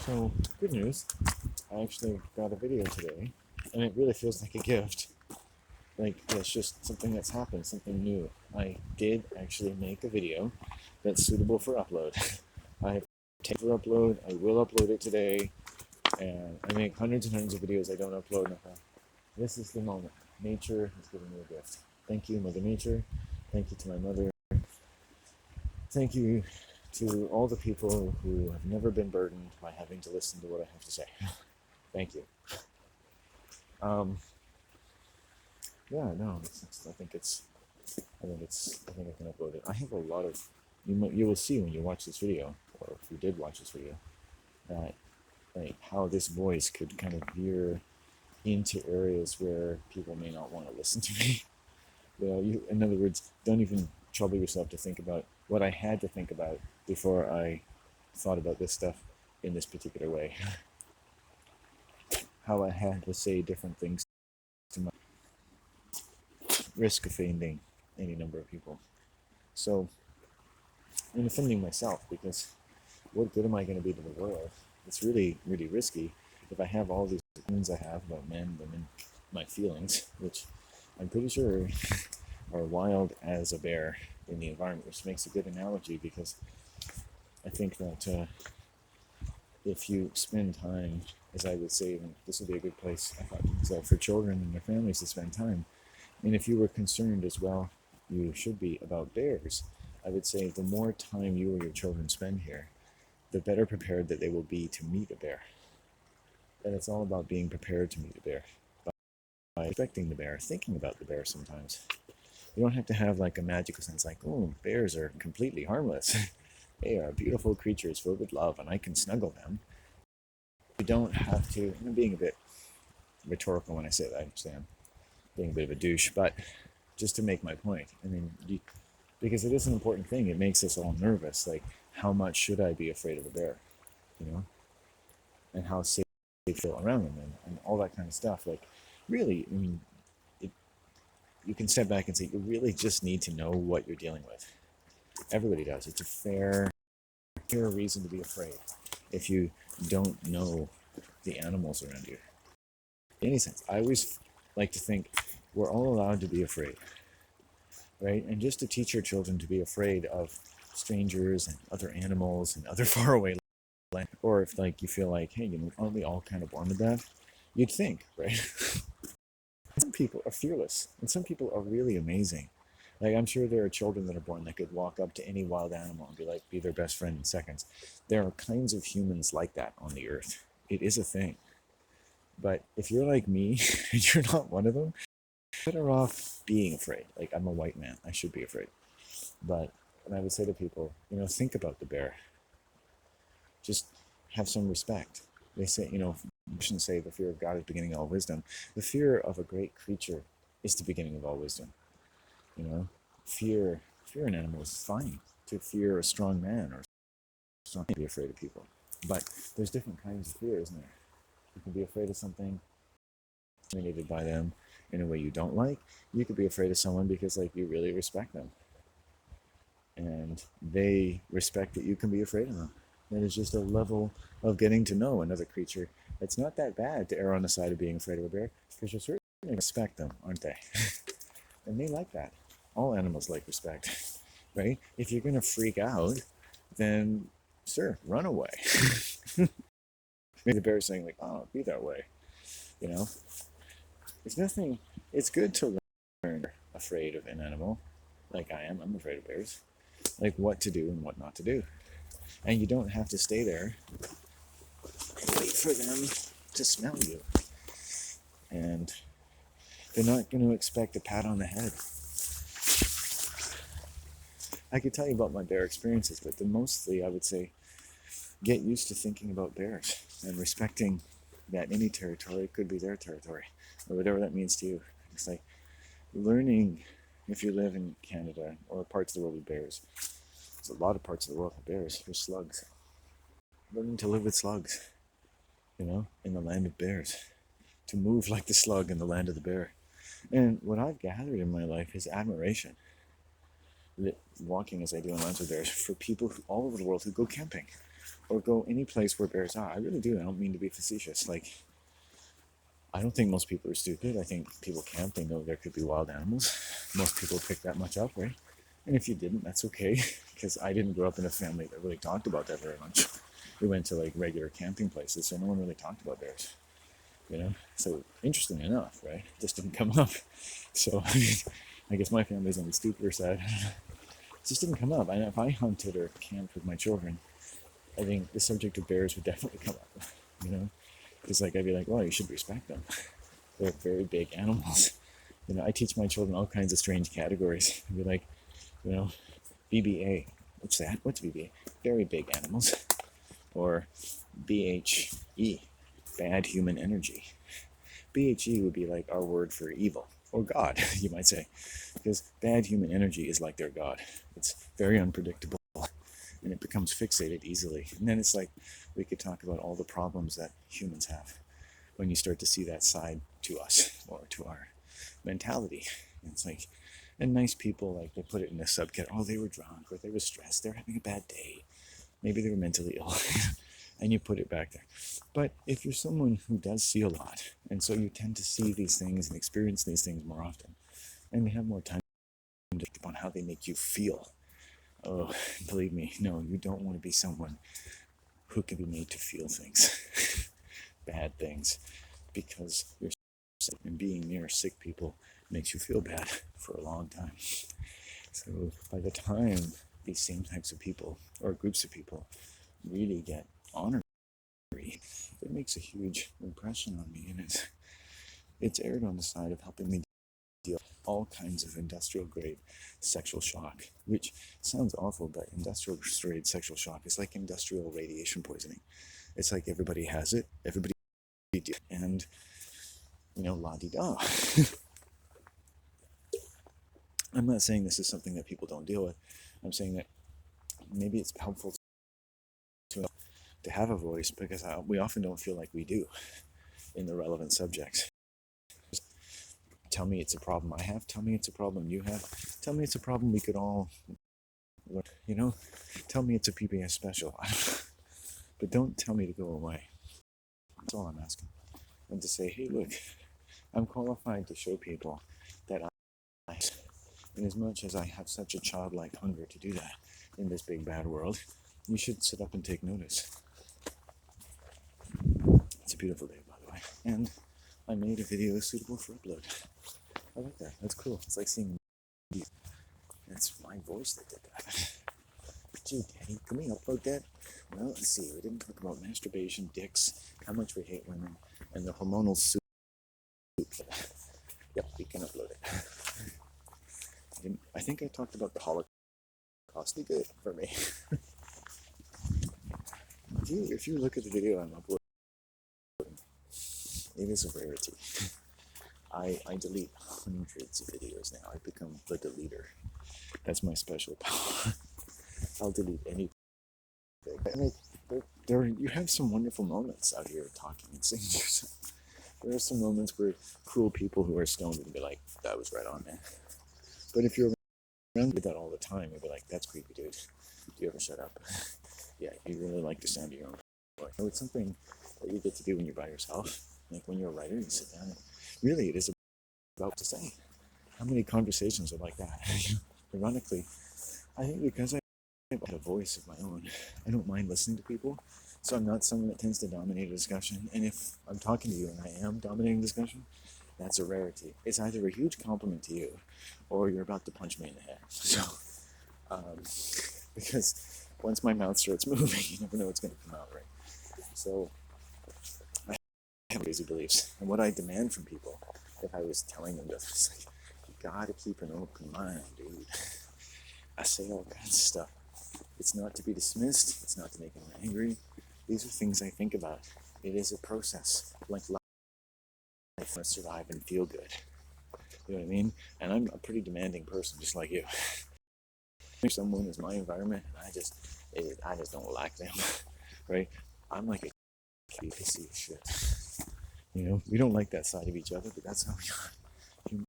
So, good news. I actually got a video today, and it really feels like a gift. Like, it's just something that's happened, something new. I did actually make a video that's suitable for upload. I have taken for upload, I will upload it today, and I make hundreds and hundreds of videos I don't upload. This is the moment. Nature has given me a gift. Thank you, Mother Nature. Thank you to my mother. Thank you to all the people who have never been burdened by having to listen to what I have to say. Thank you. Um, yeah, no, I think I think I can upload it. I have a lot of, you will see when you watch this video, or if you did watch this video, that like how this voice could kind of veer into areas where people may not want to listen to me. In other words, don't even trouble yourself to think about what I had to think about before I thought about this stuff in this particular way. How I had to say different things to my risk offending any number of people. So, and offending myself, because what good am I going to be to the world? It's really, really risky if I have all these opinions I have about men, women, my feelings, which I'm pretty sure are wild as a bear in the environment, which makes a good analogy because I think that if you spend time, as I would say, this would be a good place I thought, for children and their families to spend time. And if you were concerned as well, you should be, about bears, I would say the more time you or your children spend here, the better prepared that they will be to meet a bear. And it's all about being prepared to meet a bear. By expecting the bear, thinking about the bear sometimes. You don't have to have like a magical sense like, oh, bears are completely harmless. They are beautiful creatures filled with love and I can snuggle them. You don't have to, and I'm being a bit rhetorical when I say that, I understand. Being a bit of a douche, but just to make my point, I mean, because it is an important thing, it makes us all nervous. Like, how much should I be afraid of a bear? You know? And how safe they feel around them and all that kind of stuff. Like, really, I mean, you can step back and say, you really just need to know what you're dealing with. Everybody does. It's a fair reason to be afraid if you don't know the animals around you. In any sense, I always like to think we're all allowed to be afraid, right? And just to teach your children to be afraid of strangers and other animals and other faraway land, or if like you feel like, hey, aren't we all kind of born with that? You'd think, right? Some people are fearless, and some people are really amazing. Like, I'm sure there are children that are born that could walk up to any wild animal and be their best friend in seconds. There are kinds of humans like that on the earth. It is a thing. But if you're like me and you're not one of them, you're better off being afraid. Like, I'm a white man, I should be afraid. But and I would say to people, think about the bear. Just have some respect. They say, you shouldn't say the fear of God is the beginning of all wisdom. The fear of a great creature is the beginning of all wisdom. Fear an animal is fine. To fear a strong man or something, be afraid of people. But there's different kinds of fear, isn't there? You can be afraid of something intimidated by them in a way you don't like. You could be afraid of someone because you really respect them. And they respect that you can be afraid of them. That is just a level of getting to know another creature. It's not that bad to err on the side of being afraid of a bear, because you certainly respect them, aren't they? And they like that. All animals like respect, right? If you're going to freak out, then, sir, run away. Maybe the bear's saying, oh, be that way. It's nothing, it's good to learn afraid of an animal, like I am. I'm afraid of bears. Like what to do and what not to do. And you don't have to stay there and wait for them to smell you. And they're not going to expect a pat on the head. I could tell you about my bear experiences, but mostly I would say get used to thinking about bears and respecting that any territory could be their territory, or whatever that means to you. It's like learning, if you live in Canada or parts of the world with bears. There's a lot of parts of the world with bears. There's slugs. Learning to live with slugs, in the land of bears. To move like the slug in the land of the bear. And what I've gathered in my life is admiration, walking as I do in lands with bears, for people all over the world who go camping, or go any place where bears are. I really do. I don't mean to be facetious. Like, I don't think most people are stupid. I think people camp, they know there could be wild animals. Most people pick that much up, right? And if you didn't, that's okay, because I didn't grow up in a family that really talked about that very much. We went to like regular camping places, so no one really talked about bears, you know? So interesting enough, right? It just didn't come up. So I mean, I guess my family's on the stupider side. It just didn't come up. And if I hunted or camped with my children, I think the subject of bears would definitely come up, you know? Because like I'd be like, well, you should respect them. They're very big animals. You know, I teach my children all kinds of strange categories. I'd be like, you know, BBA. What's that? What's BBA? Very big animals. Or BHE, bad human energy. BHE would be like our word for evil, or God, you might say. Because bad human energy is like their God. It's very unpredictable, and it becomes fixated easily. And then it's like we could talk about all the problems that humans have when you start to see that side to us, or to our mentality. And it's like, and nice people, like, they put it in a subcat, oh, they were drunk, or they were stressed, they're having a bad day, maybe they were mentally ill, and you put it back there. But if you're someone who does see a lot, and so you tend to see these things and experience these things more often, and you have more time to think upon how they make you feel, oh, believe me, no, you don't want to be someone who can be made to feel things, bad things, because you're sick, and being near sick people makes you feel bad for a long time. So by the time these same types of people, or groups of people, really get honored, it makes a huge impression on me, and it's aired on the side of helping me deal with all kinds of industrial grade sexual shock, which sounds awful, but industrial grade sexual shock is like industrial radiation poisoning. It's like everybody has it, everybody do, and you know, la di da. I'm not saying this is something that people don't deal with. I'm saying that maybe it's helpful to have a voice, because we often don't feel like we do in the relevant subjects. Tell me it's a problem I have. Tell me it's a problem you have. Tell me it's a problem we could all, you know? Tell me it's a PBS special. But don't tell me to go away. That's all I'm asking. And to say, hey, look, I'm qualified to show people that I, in as much as I have such a childlike hunger to do that in this big bad world, you should sit up and take notice. It's a beautiful day, by the way. And I made a video suitable for upload. I like that. That's cool. It's like seeing you. It's my voice that did that. Gee, Daddy, can we upload that? Well, let's see. We didn't talk about masturbation, dicks, how much we hate women, and the hormonal soup. Yep, we can upload it. I think I talked about the Holocaust. Be good for me. If you look at the video I'm uploading, it is a rarity. I delete hundreds of videos now. I've become the deleter. That's my special power. I'll delete anything. And you have some wonderful moments out here talking and singing to yourself. There are some moments where cool people who are stoned would be like, that was right on, man. But if you're around with that all the time, you'll be like, that's creepy, dude. Do you ever shut up? Yeah, you really like the sound of your own voice. So it's something that you get to do when you're by yourself. Like when you're a writer, you sit down and really it is about to say. How many conversations are like that? Ironically, I think because I have a voice of my own, I don't mind listening to people. So I'm not someone that tends to dominate a discussion. And if I'm talking to you and I am dominating discussion, that's a rarity. It's either a huge compliment to you or you're about to punch me in the head. So, because once my mouth starts moving, you never know what's going to come out right. So I have crazy beliefs. And what I demand from people, if I was telling them this, it's like, you gotta keep an open mind, dude. I say all kinds of stuff. It's not to be dismissed. It's not to make anyone angry. These are things I think about. It is a process. Like life must survive and feel good. You know what I mean? And I'm a pretty demanding person, just like you. If someone is my environment, and I just don't like them, right? I'm like a piece of shit. You know, we don't like that side of each other, but that's how we are.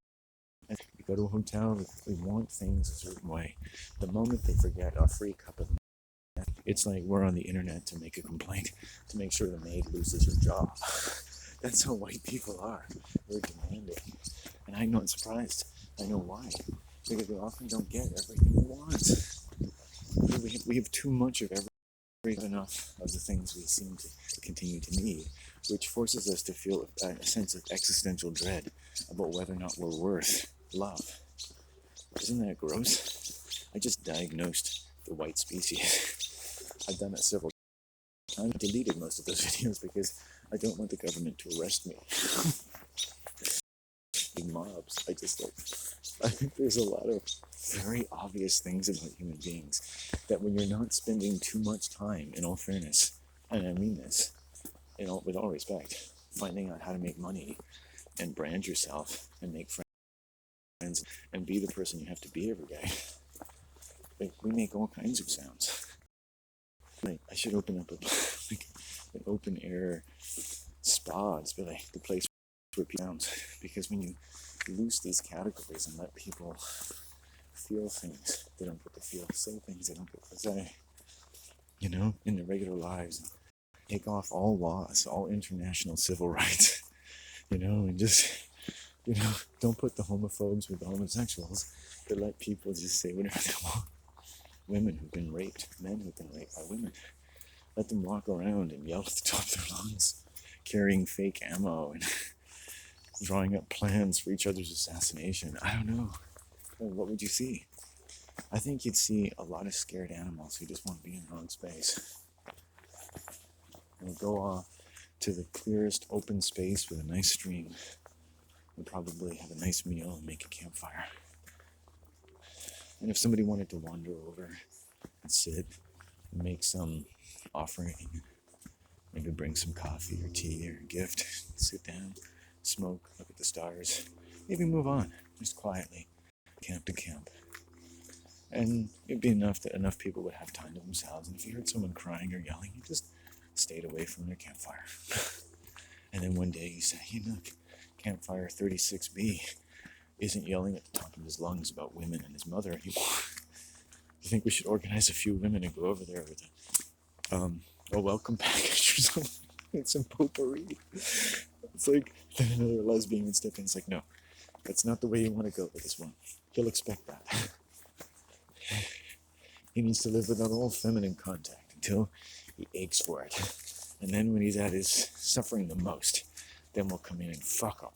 We go to a hotel, we want things a certain way. The moment they forget a free cup of It's like we're on the internet to make a complaint, to make sure the maid loses her job. That's how white people are. We're demanding. And I'm not surprised. I know why. Because we often don't get everything we want. We have too much of everything, enough of the things we seem to continue to need, which forces us to feel a sense of existential dread about whether or not we're worth love. Isn't that gross? I just diagnosed the white species. I've done that several times. I deleted most of those videos because I don't want the government to arrest me. Big mobs. I think there's a lot of very obvious things about human beings that when you're not spending too much time, in all fairness, and I mean this, with all respect, finding out how to make money and brand yourself and make friends and be the person you have to be every day. Like, we make all kinds of sounds. Like, I should open up an open air spa. It's like the place where people sounds, because when you lose these categories and let people feel things they don't get to feel, say things they don't get to say, in their regular lives, take off all laws, all international civil rights, and just, don't put the homophobes with the homosexuals, but let people just say whatever they want. Women who've been raped, men who've been raped by women, let them walk around and yell at the top of their lungs, carrying fake ammo and drawing up plans for each other's assassination. I don't know. What would you see? I think you'd see a lot of scared animals who just want to be in their own space. And go off to the clearest open space with a nice stream and probably have a nice meal and make a campfire. And if somebody wanted to wander over and sit and make some offering, maybe bring some coffee or tea or a gift, sit down, smoke, look at the stars, maybe move on, just quietly, camp to camp. And it'd be enough that enough people would have time to themselves. And if you heard someone crying or yelling, you just stayed away from their campfire. And then one day you say, look, campfire 36B isn't yelling at the top of his lungs about women and his mother anymore. You think we should organize a few women and go over there with a welcome package or something? It's some potpourri. It's like, then another lesbian would step in. It's like, no, that's not the way you want to go with this one. He'll expect that. He needs to live without all feminine contact until he aches for it. And then when he's at his suffering the most, then we'll come in and fuck him.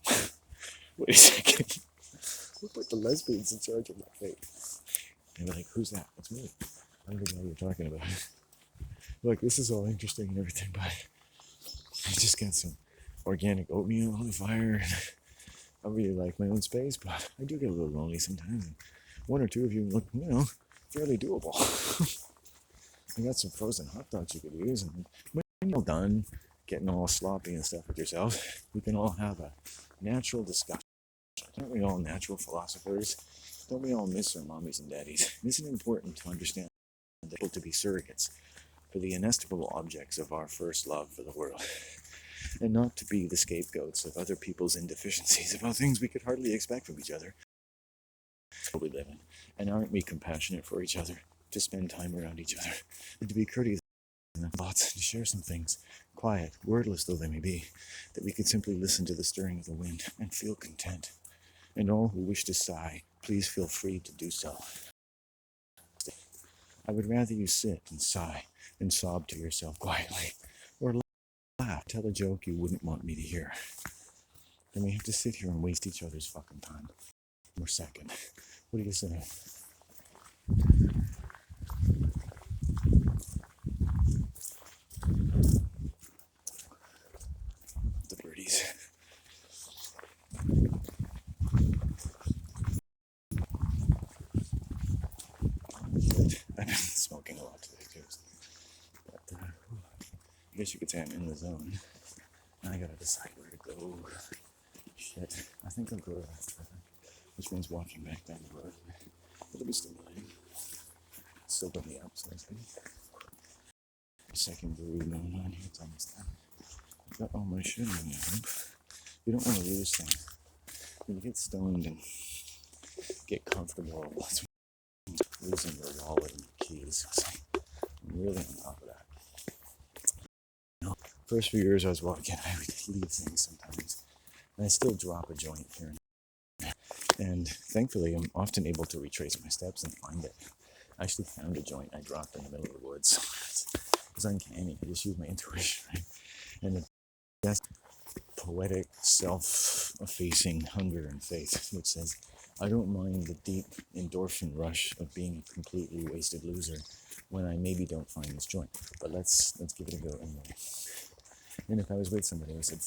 Wait a second. We'll put the lesbians in charge of my fate. And they're like, who's that? It's me. I'm the guy you're talking about. Like, this is all interesting and everything, but I just got some organic oatmeal on the fire. I really like my own space, but I do get a little lonely sometimes. And one or two of you look, fairly doable. I got some frozen hot dogs you could use, and when you're done getting all sloppy and stuff with yourself, we can all have a natural discussion. Aren't we all natural philosophers? Don't we all miss our mommies and daddies? Isn't it important to understand that we're to be surrogates for the inestimable objects of our first love for the world, and not to be the scapegoats of other people's indeficiencies about things we could hardly expect from each other? We live in, and aren't we compassionate for each other, to spend time around each other, and to be courteous in our thoughts, and to share some things, quiet, wordless though they may be, that we could simply listen to the stirring of the wind and feel content. And all who wish to sigh, please feel free to do so. I would rather you sit and sigh and sob to yourself quietly, or laugh, tell a joke you wouldn't want me to hear, than we have to sit here and waste each other's fucking time. Or second. What do you say? The birdies. I've been smoking a lot today too. But I guess you could say I'm in the zone. Now I gotta decide where to go. Shit. I think I'll go to that traffic, which means walking back down the road. It'll be stimulating. Still got me up, so I think. Second brew going on here. It's almost done. I've got all my shit in the hoop. You don't want to lose things. When you get stoned and get comfortable, that's when you're losing your wallet and your keys. So I'm really on top of that. First few years I was walking, I would leave things sometimes, and I still drop a joint here and there. And thankfully, I'm often able to retrace my steps and find it. I actually found a joint I dropped in the middle of the woods. It's uncanny. I just use my intuition, right? And that's poetic, self-effacing hunger and faith, which says, I don't mind the deep endorphin rush of being a completely wasted loser when I maybe don't find this joint. But let's give it a go anyway. And if I was with somebody who said,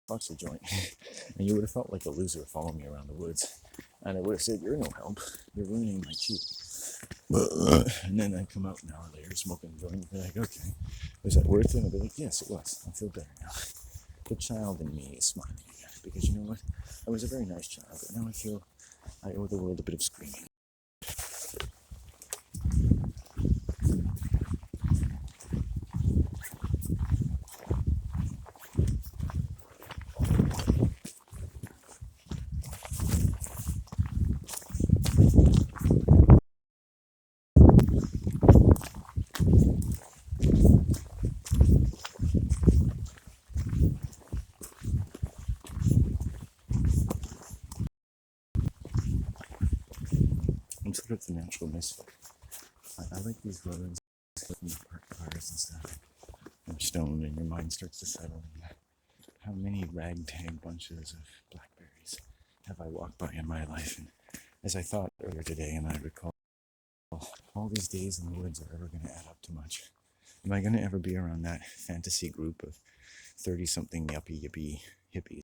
fuck your joint, and you would have felt like a loser following me around the woods, and I would have said, you're no help, you're ruining my cheek. And then I'd come out an hour later smoking a joint and be like, okay, was that worth it? And I'd be like, yes, it was. I feel better now. The child in me is smiling again, because you know what? I was a very nice child, but now I feel I owe the world a bit of screaming. I'm sort of the natural misfit. I like these roads, and the parked cars and stuff. They're stoned, and your mind starts to settle. And how many ragtag bunches of blackberries have I walked by in my life? And as I thought earlier today, and I recall, all these days in the woods are ever going to add up to much. Am I going to ever be around that fantasy group of 30-something yuppie hippies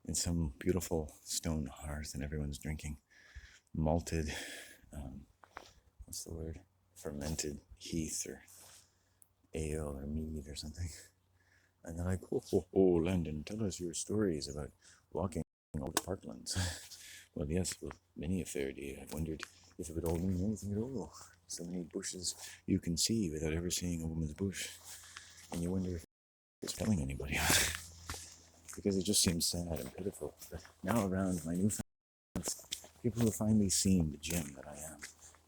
in some beautiful stone hearth, and everyone's drinking malted, what's the word? Fermented heath or ale or mead or something. And they're like, oh, Landon, tell us your stories about walking all the parklands. Well, yes, well, many a fair day I've wondered if it would all mean anything at all. So many bushes you can see without ever seeing a woman's bush. And you wonder if it's telling anybody. Because it just seems sad and pitiful. But now around my new friends, people who finally seen the gem that I am,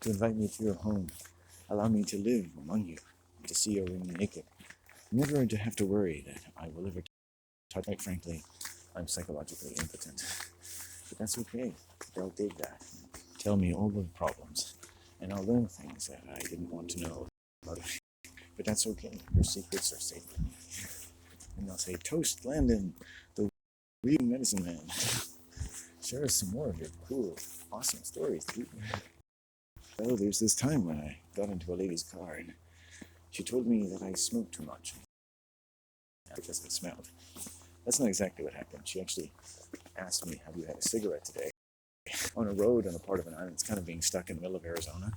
to invite me to your home, allow me to live among you, to see your women naked, never to have to worry that I will ever touch. Quite frankly, I'm psychologically impotent. But that's okay. They'll dig that. Tell me all the problems. And I'll learn things that I didn't want to know about it. But that's okay. Your secrets are safe with me. And they'll say, Toast, Landon, the leading medicine man. Share us some more of your cool, awesome stories, dude. Well, there's this time when I got into a lady's car and she told me that I smoked too much because it smelled. That's not exactly what happened. She actually asked me, have you had a cigarette today? On a road on a part of an island, it's kind of being stuck in the middle of Arizona,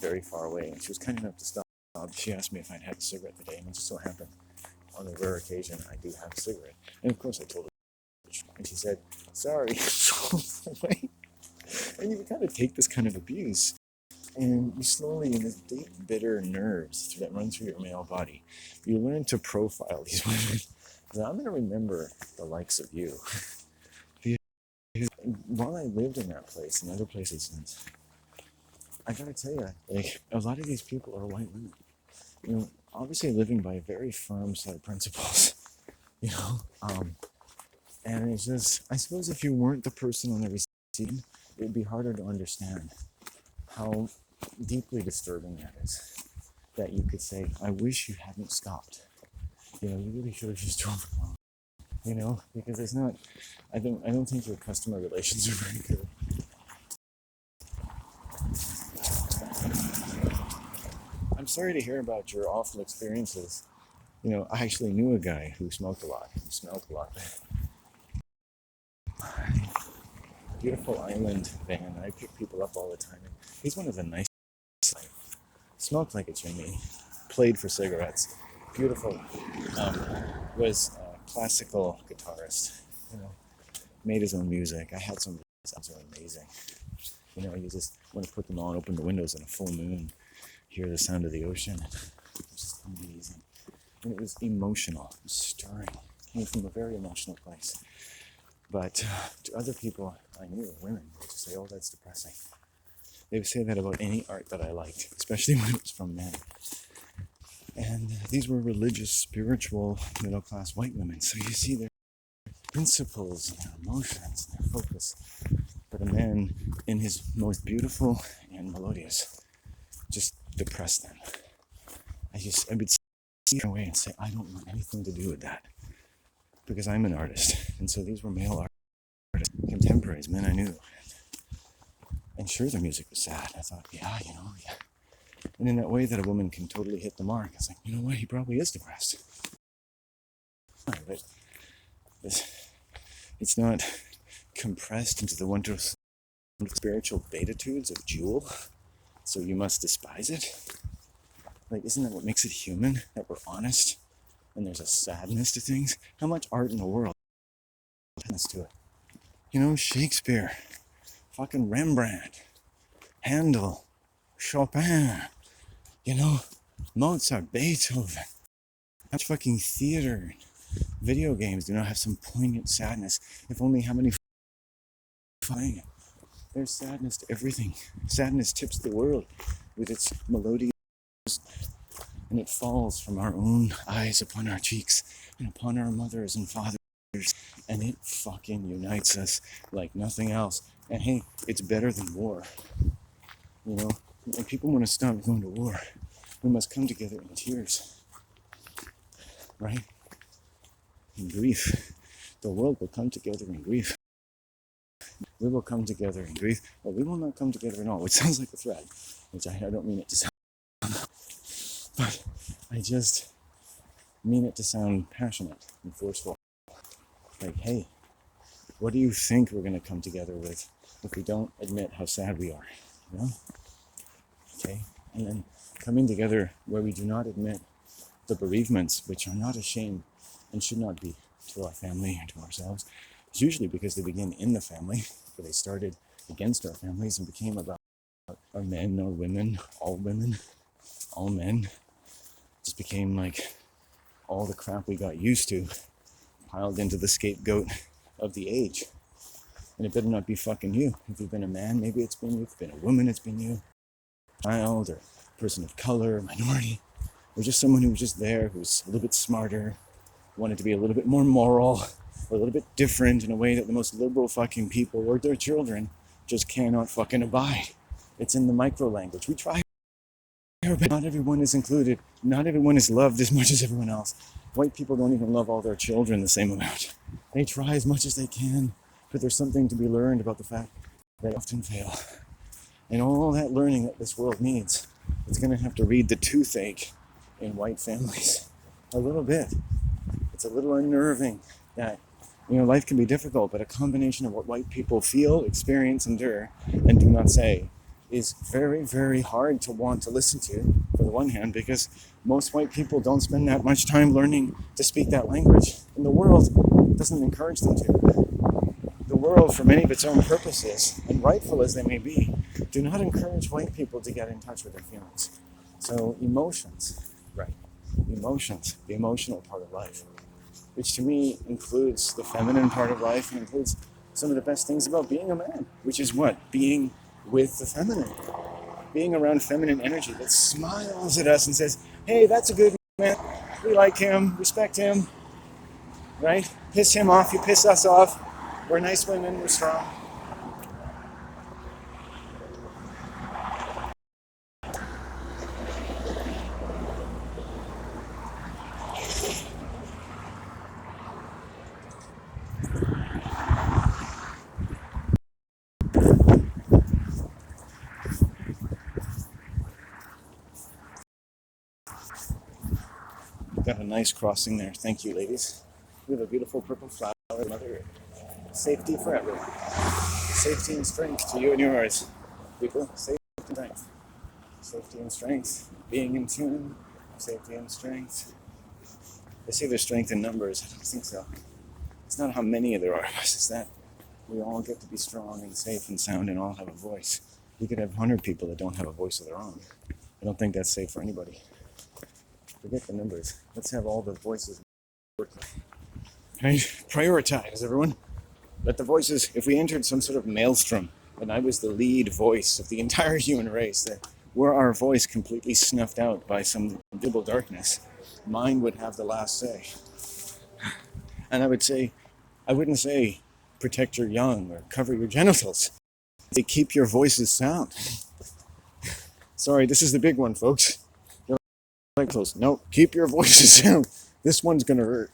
very far away. And she was kind enough to stop. She asked me if I'd had a cigarette today, and it just so happened, on a rare occasion, I do have a cigarette. And of course I told her. And she said, sorry. And you kind of take this kind of abuse, and you slowly, in this deep, bitter nerves that run through your male body, you learn to profile these women. I'm going to remember the likes of you. Because while I lived in that place and other places since, I got to tell you, like, a lot of these people are white women. You know, obviously living by very firm set of principles. You know, and it's just, I suppose if you weren't the person on the receiving, it would be harder to understand how deeply disturbing that is. That you could say, I wish you hadn't stopped. You know, you really should have just drove along. You know, because it's not, I don't think your customer relations are very good. I'm sorry to hear about your awful experiences. You know, I actually knew a guy who smoked a lot, who smelled a lot. Beautiful island van. I pick people up all the time. He's one of the nicest. Smoked like a chimney. Played for cigarettes. Beautiful. Was a classical guitarist. You know, made his own music. I had some. Sounds are amazing. You know, you just want to put them on, open the windows on a full moon, hear the sound of the ocean. It was just amazing. And it was emotional, it was stirring. It came from a very emotional place. But to other people I knew, women, would just say, oh, that's depressing. They would say that about any art that I liked, especially when it was from men. And these were religious, spiritual, middle-class white women. So you see their principles and their emotions and their focus. But a man in his most beautiful and melodious just depressed them. I would see away and say, I don't want anything to do with that. Because I'm an artist. And so these were male artists, contemporaries, men I knew. And sure, the music was sad. I thought, yeah. And in that way that a woman can totally hit the mark, I was like, you know what, he probably is depressed. But it's not compressed into the wondrous spiritual beatitudes of Jewel, so you must despise it. Like, isn't that what makes it human? That we're honest and there's a sadness to things? How much art in the world has to it? You know, Shakespeare, fucking Rembrandt, Handel, Chopin, you know, Mozart, Beethoven. How much fucking theater and video games do not have some poignant sadness? If only how many playing it. There's sadness to everything. Sadness tips the world with its melodious, and it falls from our own eyes upon our cheeks and upon our mothers and fathers, and it fucking unites us like nothing else. And hey, it's better than war. You know, when people want to stop going to war, we must come together in tears, right? In grief. The world will come together in grief. We will come together in grief, but we will not come together at all, which sounds like a threat, which I don't mean it to sound, but I just mean it to sound passionate and forceful. Like, hey, what do you think we're going to come together with if we don't admit how sad we are? You know? Okay? And then coming together where we do not admit the bereavements, which are not a shame and should not be to our family and to ourselves. It's usually because they begin in the family, where they started against our families and became about our men, our women, all men. Just became like all the crap we got used to piled into the scapegoat of the age. And it better not be fucking you. If you've been a man, maybe it's been you. If you've been a woman, it's been you. Child or person of color, minority, or just someone who was just there, who was a little bit smarter, wanted to be a little bit more moral, or a little bit different in a way that the most liberal fucking people or their children just cannot fucking abide. It's in the micro language. We try, but not everyone is included. Not everyone is loved as much as everyone else. White people don't even love all their children the same amount. They try as much as they can, but there's something to be learned about the fact that they often fail. And all that learning that this world needs, it's going to have to read the toothache in white families a little bit. It's a little unnerving that, you know, life can be difficult, but a combination of what white people feel, experience, endure, and do not say is very, very hard to want to listen to, for the one hand, because most white people don't spend that much time learning to speak that language, and the world doesn't encourage them to. The world, for many of its own purposes, and rightful as they may be, do not encourage white people to get in touch with their feelings. So emotions, right? Emotions, the emotional part of life, which to me includes the feminine part of life and includes some of the best things about being a man, which is what? Being with the feminine. Being around feminine energy that smiles at us and says, hey, that's a good man. We like him, respect him, right? Piss him off, you piss us off. We're nice women, we're strong. Got a nice crossing there. Thank you, ladies. We have a beautiful purple flower, Mother Earth. Safety for everyone. Safety and strength to you and yours. People, safety and strength. Safety and strength. Being in tune. Safety and strength. They say there's strength in numbers. I don't think so. It's not how many there are of us. It's that we all get to be strong and safe and sound and all have a voice. We could have 100 people that don't have a voice of their own. I don't think that's safe for anybody. Forget the numbers. Let's have all the voices working. Right? Prioritize, everyone. Let the voices, if we entered some sort of maelstrom and I was the lead voice of the entire human race, the were our voice completely snuffed out by some invisible darkness, mine would have the last say. And I wouldn't say protect your young or cover your genitals. They keep your voices sound. Sorry, this is the big one, folks. No, keep your voices sound. This one's gonna hurt.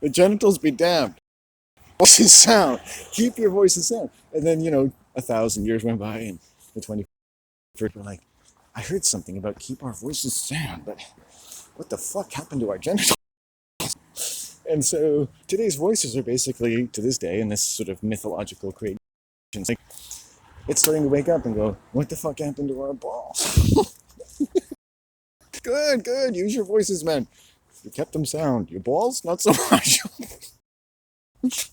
The genitals be damned. Voices sound. Keep your voices sound. And then 1,000 years went by, and the 21st were like, I heard something about keep our voices sound, but what the fuck happened to our genitals? And so today's voices are basically, to this day, in this sort of mythological creation, like, it's starting to wake up and go, what the fuck happened to our balls? Good. Use your voices, man. You kept them sound. Your balls, not so much.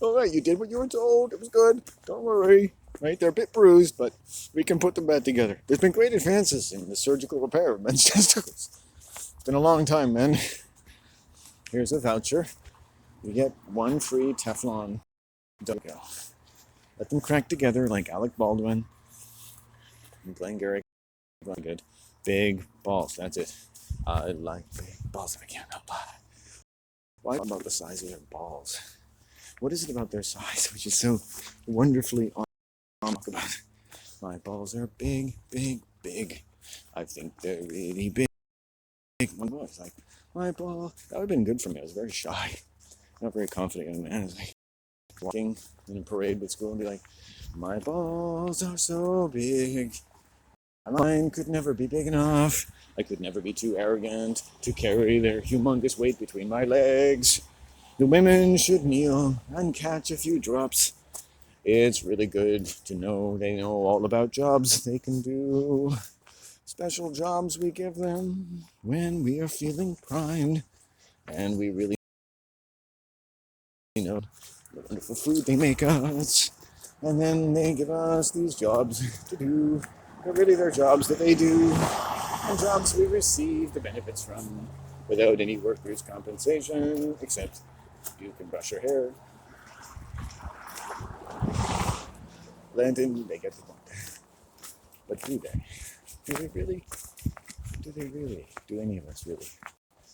All right, you did what you were told. It was good. Don't worry. Right, they're a bit bruised, but we can put them back together. There's been great advances in the surgical repair of men's testicles. It's been a long time, man. Here's a voucher. You get one free Teflon Dogo. Let them crack together like Alec Baldwin and Glengarry. Good. Big balls. That's it. I like big balls. I can't help it. Why about the size of their balls? What is it about their size which is so wonderfully about? My balls are big. I think they're really big. One was like, my ball. That would have been good for me. I was very shy. Not very confident young man. I was like walking in a parade with school and be like, my balls are so big. Mine could never be big enough. I could never be too arrogant to carry their humongous weight between my legs. The women should kneel and catch a few drops. It's really good to know they know all about jobs they can do. Special jobs we give them when we are feeling primed. And we really know the wonderful food they make us. And then they give us these jobs to do. They're really their jobs that they do. And jobs we receive the benefits from without any workers' compensation, except you can brush your hair. Landon, they get the point. But do they? Do they really? Do they really? Do any of us really?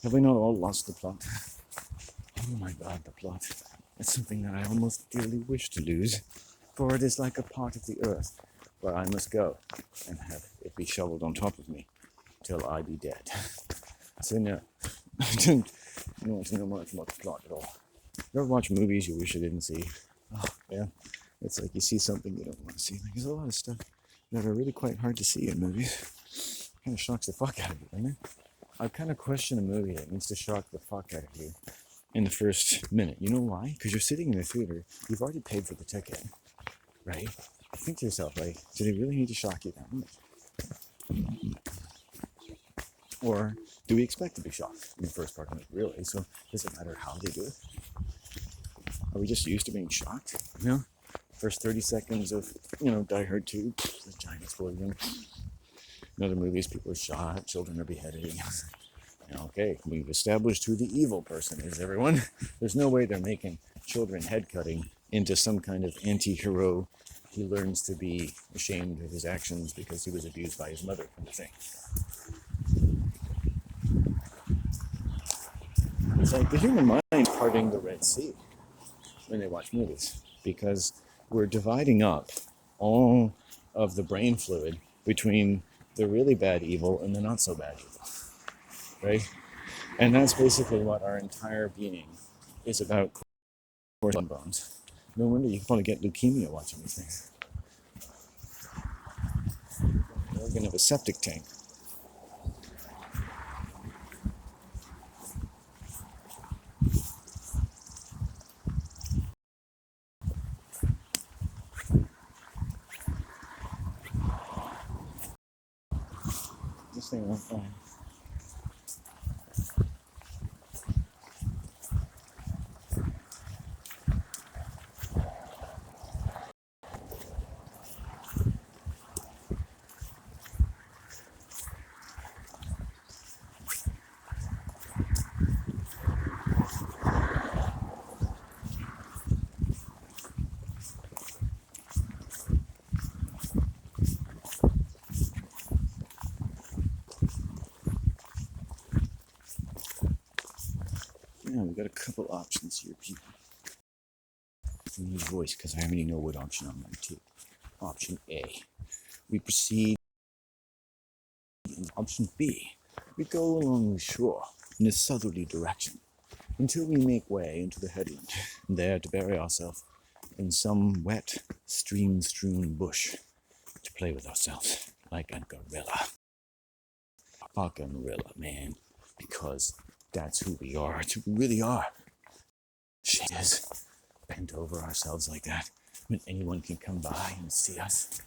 Have we not all lost the plot? Oh my God, the plot. It's something that I almost dearly wish to lose, for it is like a part of the earth where I must go and have it be shoveled on top of me till I be dead. So no, I don't want to know much about the plot at all. You ever watch movies you wish you didn't see? Oh, yeah. It's like you see something you don't want to see. Like, there's a lot of stuff that are really quite hard to see in movies. Kind of shocks the fuck out of you, doesn't it? I kind of question a movie that needs to shock the fuck out of you in the first minute. You know why? Because you're sitting in the theater, you've already paid for the ticket, right? Think to yourself, like, do they really need to shock you that much? Or do we expect to be shocked in the first part of it, really? So does it matter how they do it? Are we just used to being shocked? You know? First 30 seconds of, Die Hard 2, the giant explosion. In other movies, people are shot, children are beheaded. Okay, we've established who the evil person is, everyone. There's no way they're making children head cutting into some kind of anti-hero. He learns to be ashamed of his actions because he was abused by his mother, kind of thing. It's like the human mind parting the Red Sea when they watch movies, because we're dividing up all of the brain fluid between the really bad evil and the not so bad evil, right? And that's basically what our entire being is about. Bones. No wonder you can probably get leukemia watching these things. We're gonna have a septic tank. This thing went fine. got a couple options here, people. I need voice because I already know what option I'm going to take. Option A, we proceed. Option B, we go along the shore in a southerly direction until we make way into the headland, there to bury ourselves in some wet, stream-strewn bush to play with ourselves like a gorilla. A fucking gorilla, man, because that's who we are. It's who we really are. Shit is bent over ourselves like that when anyone can come by and see us.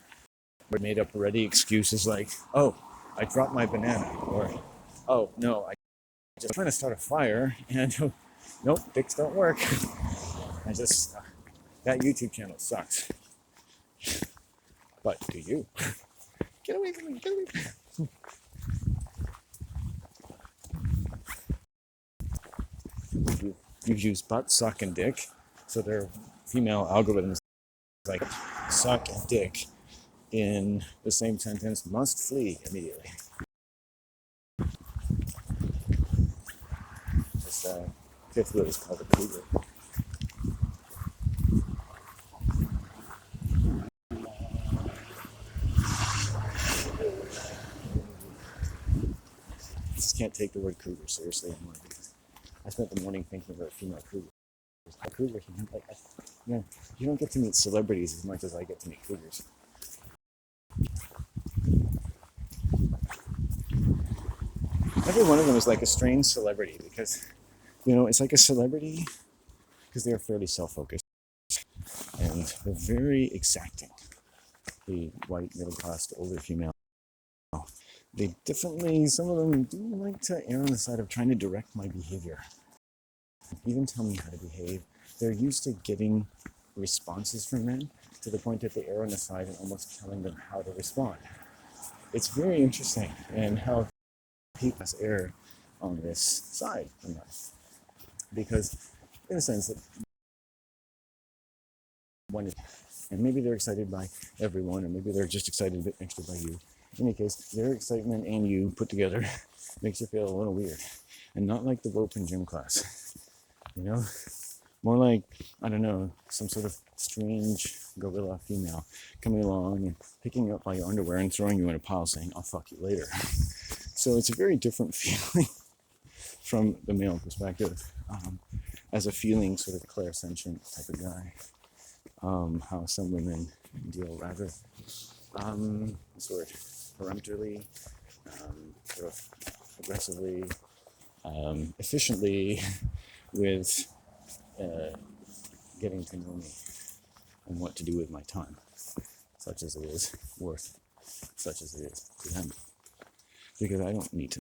We're made up already excuses like, oh, I dropped my banana, or oh no, I just trying to start a fire and nope, dicks don't work. I just that YouTube channel sucks. But do you? Get away from me, get away from me. You've used butt, suck, and dick, so their female algorithms like suck and dick in the same sentence must flee immediately. This fifth wheel is called a cougar. I just can't take the word cougar seriously anymore because I spent the morning thinking about female cougars. A cougar, you don't get to meet celebrities as much as I get to meet cougars. Every one of them is like a strange celebrity because, it's like a celebrity because they're fairly self-focused and they're very exacting. The white, middle-class, older female, they definitely, some of them do like to err on the side of trying to direct my behavior. Even tell me how to behave. They're used to getting responses from men to the point that they err on the side and almost telling them how to respond. It's very interesting and how people err on this side from us. Because in a sense that one is, and maybe they're excited by everyone, or maybe they're just excited a bit extra by you. In any case, their excitement and you put together makes you feel a little weird. And not like the rope in gym class. More like, I don't know, some sort of strange gorilla female coming along and picking you up by your underwear and throwing you in a pile saying, I'll fuck you later. So it's a very different feeling from the male perspective, as a feeling sort of clairsentient type of guy. How some women deal rather sort of peremptorily, sort of aggressively, efficiently with getting to know me and what to do with my time, such as it is worth, such as it is to them. Because I don't need to